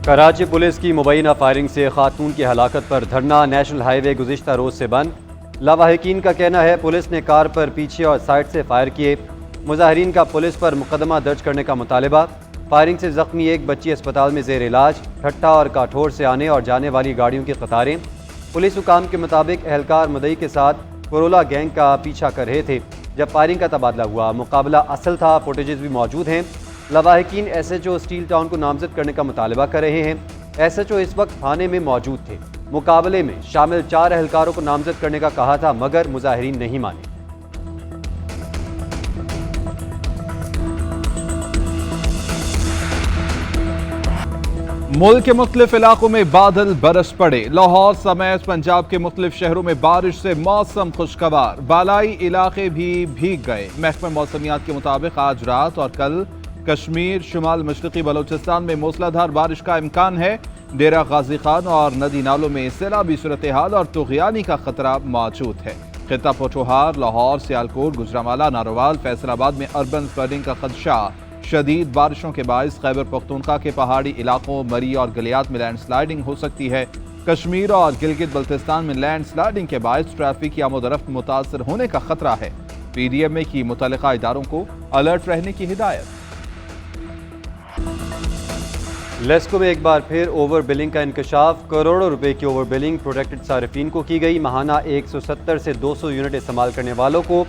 Karachi police کی مبینہ firing سے خاتون کی ہلاکت پر دھرنا نیشنل ہائی وے گزشتہ روز سے بند۔ لاواحقین کا کہنا ہے پولیس نے کار پر پیچھے اور سائڈ سے فائر کیے۔ مظاہرین کا پولیس پر مقدمہ درج کرنے کا مطالبہ۔ فائرنگ سے زخمی ایک بچی اسپتال میں زیر علاج۔ ٹھٹا اور کاٹھور سے آنے اور جانے والی گاڑیوں کی قطاریں۔ پولیس حکام کے مطابق اہلکار مدعی کے ساتھ کورولا گینگ کا پیچھا کر رہے تھے جب فائرنگ کا تبادلہ ہوا۔ مقابلہ اصل تھا، فوٹیجز بھی موجود ہیں۔ لاواحقین S H O steel town کو نامزد کرنے کا مطالبہ کر رہے ہیں۔ ایس ایچ او اس وقت تھانے میں موجود تھے۔ مقابلے میں شامل 4 اہلکاروں کو نامزد کرنے کا کہا تھا مگر مظاہرین نہیں مانے۔ ملک کے مختلف علاقوں میں بادل برس پڑے۔ لاہور سمیت پنجاب کے مختلف شہروں میں بارش سے موسم خوشگوار، بالائی علاقے بھی بھیگ گئے۔ محکمہ موسمیات کے مطابق آج رات اور کل کشمیر، شمال مشرقی بلوچستان میں موسلادھار بارش کا امکان ہے۔ ڈیرہ غازی خان اور ندی نالوں میں سیلابی صورتحال اور طغیانی کا خطرہ موجود ہے۔ خطہ پوٹھوہار، لاہور، سیالکوٹ، گوجرانوالہ، ناروال، فیصل آباد میں اربن فلڈنگ کا خدشہ۔ شدید بارشوں کے باعث خیبر پختونخوا کے پہاڑی علاقوں مری اور گلیات میں لینڈ سلائیڈنگ ہو سکتی ہے۔ کشمیر اور گلگت بلتستان میں لینڈ سلائیڈنگ کے باعث ٹریفک کی آمد و رفت متاثر ہونے کا خطرہ ہے۔ پی ڈی ایم اے کی متعلقہ اداروں کو الرٹ رہنے کی ہدایت۔ لیسکو میں ایک بار پھر اوور بلنگ کا انکشاف۔ کروڑوں روپے کی اوور بلنگ پروٹیکٹڈ صارفین کو کی گئی۔ ماہانہ 170 سے 200 یونٹ استعمال کرنے والوں کو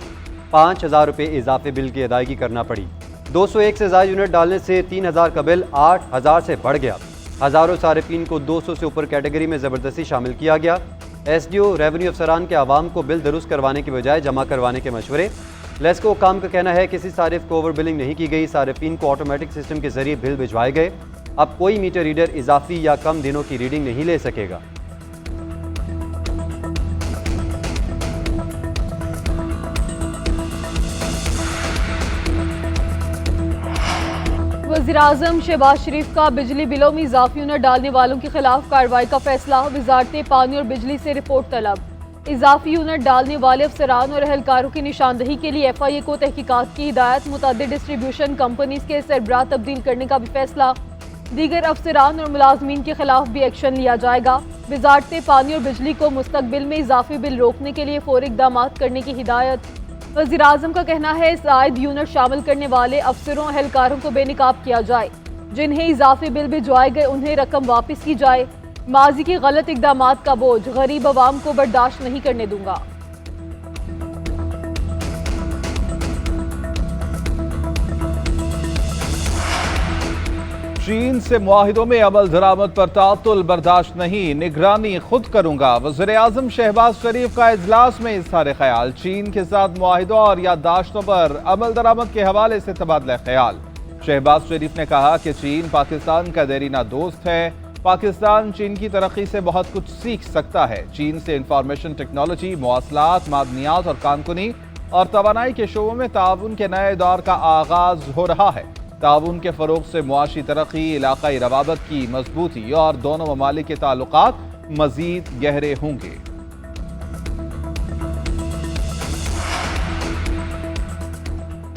5000 روپے اضافی بل کی ادائیگی کرنا پڑی۔ 201 سے زائد یونٹ ڈالنے سے 3000 کا بل 8000 سے بڑھ گیا۔ ہزاروں صارفین کو 200 سے اوپر کیٹیگری میں زبردستی شامل کیا گیا۔ ایس ڈی او ریونیو افسران کے عوام کو بل درست کروانے کے بجائے جمع کروانے کے مشورے۔ لیسکو حکام کا کہنا ہے کسی صارف کو اوور بلنگ نہیں کی گئی۔ صارفین کو آٹومیٹک سسٹم کے ذریعے بل بھجوائے گئے۔ اب کوئی میٹر ریڈر اضافی یا کم دنوں کی ریڈنگ نہیں لے سکے گا۔ وزیراعظم شہباز شریف کا بجلی بلوں میں اضافی یونٹ ڈالنے والوں کے خلاف کارروائی کا فیصلہ۔ وزارت پانی اور بجلی سے رپورٹ طلب۔ اضافی یونٹ ڈالنے والے افسران اور اہلکاروں کی نشاندہی کے لیے ایف آئی اے کو تحقیقات کی ہدایت۔ متعدد ڈسٹریبیوشن کمپنیز کے سربراہ تبدیل کرنے کا بھی فیصلہ۔ دیگر افسران اور ملازمین کے خلاف بھی ایکشن لیا جائے گا۔ وزارت پانی اور بجلی کو مستقبل میں اضافی بل روکنے کے لیے فوری اقدامات کرنے کی ہدایت۔ وزیراعظم کا کہنا ہے زائد یونٹ شامل کرنے والے افسروں اہلکاروں کو بے نقاب کیا جائے۔ جنہیں اضافی بل بھجوائے گئے انہیں رقم واپس کی جائے۔ ماضی کے غلط اقدامات کا بوجھ غریب عوام کو برداشت نہیں کرنے دوں گا۔ چین سے معاہدوں میں عمل درآمد پر تعطل برداشت نہیں، نگرانی خود کروں گا۔ وزیراعظم شہباز شریف کا اجلاس میں اظہار خیال۔ چین کے ساتھ معاہدوں اور یادداشتوں پر عمل درآمد کے حوالے سے تبادلہ خیال۔ شہباز شریف نے کہا کہ چین پاکستان کا دیرینہ دوست ہے۔ پاکستان چین کی ترقی سے بہت کچھ سیکھ سکتا ہے۔ چین سے انفارمیشن ٹیکنالوجی، مواصلات، معدنیات اور کانکنی اور توانائی کے شعبوں میں تعاون کے نئے دور کا آغاز ہو رہا ہے۔ تعاون کے فروغ سے معاشی ترقی، علاقائی روابط کی مضبوطی اور دونوں ممالک کے تعلقات مزید گہرے ہوں گے۔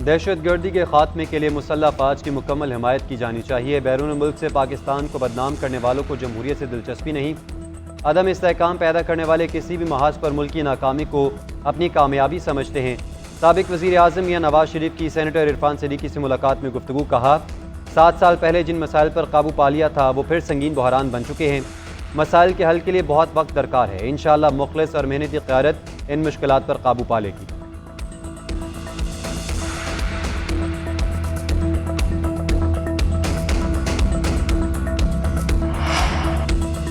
دہشت گردی کے خاتمے کے لیے مسلح افواج کی مکمل حمایت کی جانی چاہیے۔ بیرون ملک سے پاکستان کو بدنام کرنے والوں کو جمہوریت سے دلچسپی نہیں۔ عدم استحکام پیدا کرنے والے کسی بھی محاذ پر ملکی ناکامی کو اپنی کامیابی سمجھتے ہیں۔ سابق وزیر اعظم میاں نواز شریف کی سینیٹر عرفان صدیقی سے ملاقات میں گفتگو۔ کہا 7 سال پہلے جن مسائل پر قابو پا لیا تھا وہ پھر سنگین بحران بن چکے ہیں۔ مسائل کے حل کے لیے بہت وقت درکار ہے۔ انشاءاللہ مخلص اور محنتی قیادت ان مشکلات پر قابو پا لے گی۔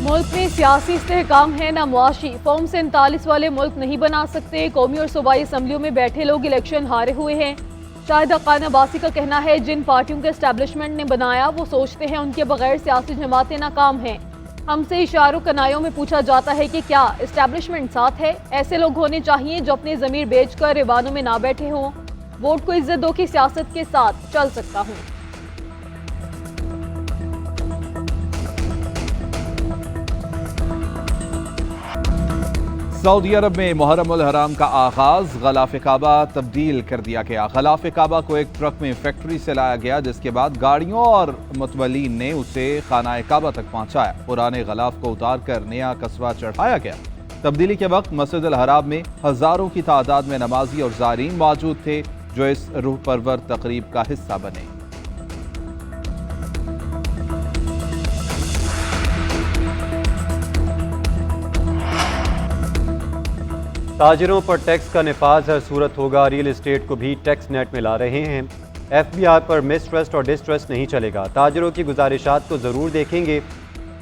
ملک میں سیاسی استحکام ہے نہ معاشی۔ فارم 47 والے ملک نہیں بنا سکتے۔ قومی اور صوبائی اسمبلیوں میں بیٹھے لوگ الیکشن ہارے ہوئے ہیں۔ شاہد حقان عباسی کا کہنا ہے جن پارٹیوں کے اسٹیبلشمنٹ نے بنایا وہ سوچتے ہیں ان کے بغیر سیاسی جماعتیں ناکام ہیں۔ ہم سے اشاروں کنایوں میں پوچھا جاتا ہے کہ کیا اسٹیبلشمنٹ ساتھ ہے؟ ایسے لوگ ہونے چاہیے جو اپنے ضمیر بیچ کر ایوانوں میں نہ بیٹھے ہوں۔ ووٹ کو عزت دو کی سیاست کے ساتھ چل سکتا ہوں۔ سعودی عرب میں محرم الحرام کا آغاز، غلاف کعبہ تبدیل کر دیا گیا۔ غلاف کعبہ کو ایک ٹرک میں فیکٹری سے لایا گیا، جس کے بعد گاڑیوں اور متولین نے اسے خانہ کعبہ تک پہنچایا۔ پرانے غلاف کو اتار کر نیا قصبہ چڑھایا گیا۔ تبدیلی کے وقت مسجد الحرام میں ہزاروں کی تعداد میں نمازی اور زائرین موجود تھے، جو اس روح پرور تقریب کا حصہ بنے۔ تاجروں پر ٹیکس کا نفاذ ہر صورت ہوگا، ریل اسٹیٹ کو بھی ٹیکس نیٹ میں لا رہے ہیں۔ ایف بی آر پر مس ٹرسٹ اور ڈس ٹرسٹ نہیں چلے گا، تاجروں کی گزارشات کو ضرور دیکھیں گے۔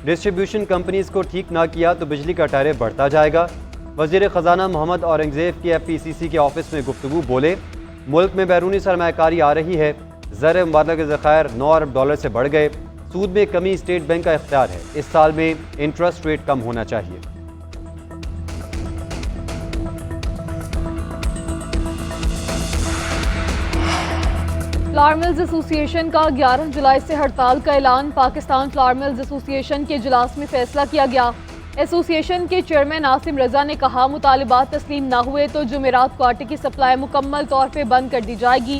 ڈسٹریبیوشن کمپنیز کو ٹھیک نہ کیا تو بجلی کا ٹیرف بڑھتا جائے گا۔ وزیر خزانہ محمد اورنگزیب کی ایف پی سی سی کے آفس میں گفتگو، بولے ملک میں بیرونی سرمایہ کاری آ رہی ہے، زر مبادلہ کے ذخائر 9 ارب ڈالر سے بڑھ گئے، سود میں کمی اسٹیٹ بینک کا اختیار ہے، اس سال میں انٹرسٹ ریٹ کم ہونا چاہیے۔ فلاور ملز ایسوسی ایشن کا 11 جولائی سے ہڑتال کا اعلان، پاکستان فلاور ملز ایسوسی ایشن کے اجلاس میں فیصلہ کیا گیا۔ ایسوسی ایشن کے چیئرمین عاصم رضا نے کہا مطالبات تسلیم نہ ہوئے تو جمعرات کو آٹے کی سپلائی مکمل طور پہ بند کر دی جائے گی۔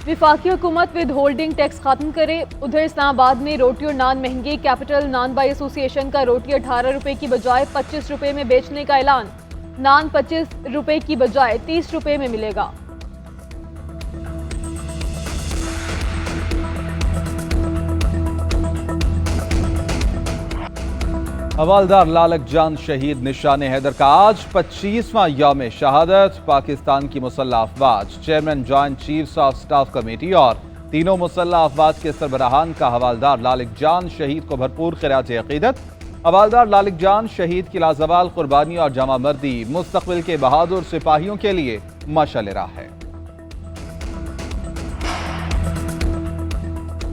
وفاقی حکومت ود ہولڈنگ ٹیکس ختم کرے۔ ادھر اسلام آباد میں روٹی اور نان مہنگے، کیپٹل نان بائی ایسوسی ایشن کا روٹی 18 روپے کی بجائے 25 روپے میں بیچنے کا اعلان، نان 25 روپے کی بجائے 30 روپے میں ملے گا۔ حوالدار لالک جان شہید نشان حیدر کا آج 25واں یوم شہادت۔ پاکستان کی مسلح افواج، chairman joint chiefs of staff committee اور تینوں مسلح افواج کے سربراہان کا حوالدار لالک جان شہید کو بھرپور خراج عقیدت۔ حوالدار لالک جان شہید کی لازوال قربانی اور جامع مردی مستقبل کے بہادر سپاہیوں کے لیے مشعل راہ ہے۔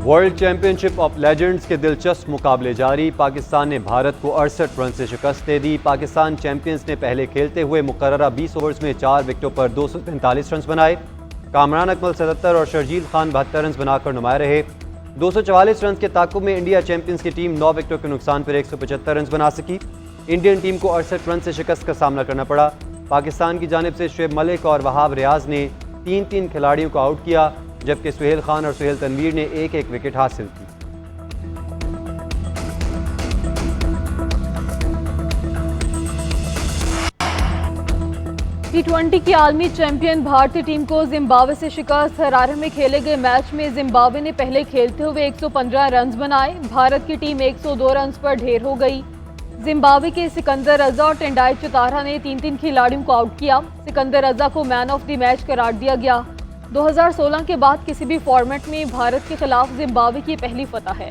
World champion ship of legends کے دلچسپ مقابلے جاری، پاکستان نے بھارت کو 68 رن سے شکست دے دی۔ پاکستان چیمپئنز نے پہلے کھیلتے ہوئے مقررہ 20 اوورز میں 4 وکٹوں پر 245 رنز بنائے۔ کامران اکمل 77 اور شرجیل خان 72 رنز بنا کر نمایاں رہے۔ 244 رنز کے تعاقب میں انڈیا چیمپئنز کی ٹیم 9 وکٹوں کے نقصان پر 175 رنز بنا سکی۔ انڈین ٹیم کو 68 رن سے شکست کا سامنا کرنا پڑا۔ پاکستان کی جانب سے شعیب ملک اور وہاب ریاض نے 3 کھلاڑیوں کو آؤٹ کیا، جبکہ سہیل خان اور سہیل تنویر نے 1 وکٹ حاصل کی۔ T20 کی عالمی چیمپئن بھارتی ٹیم کو زمبابوے سے شکست۔ ہرارے میں کھیلے گئے میچ میں زمبابوے نے پہلے کھیلتے ہوئے 115 رنز بنائے، بھارت کی ٹیم 102 رنز پر ڈھیر ہو گئی۔ زمبابوے کے سکندر رضا اور ٹینڈائی چتارا نے 3 کھلاڑیوں کو آؤٹ کیا۔ سکندر رضا کو مین آف دی میچ قرار دیا گیا۔ 2016 کے بعد کسی بھی فارمیٹ میں بھارت کے خلاف زمبابوے کی پہلی فتح ہے۔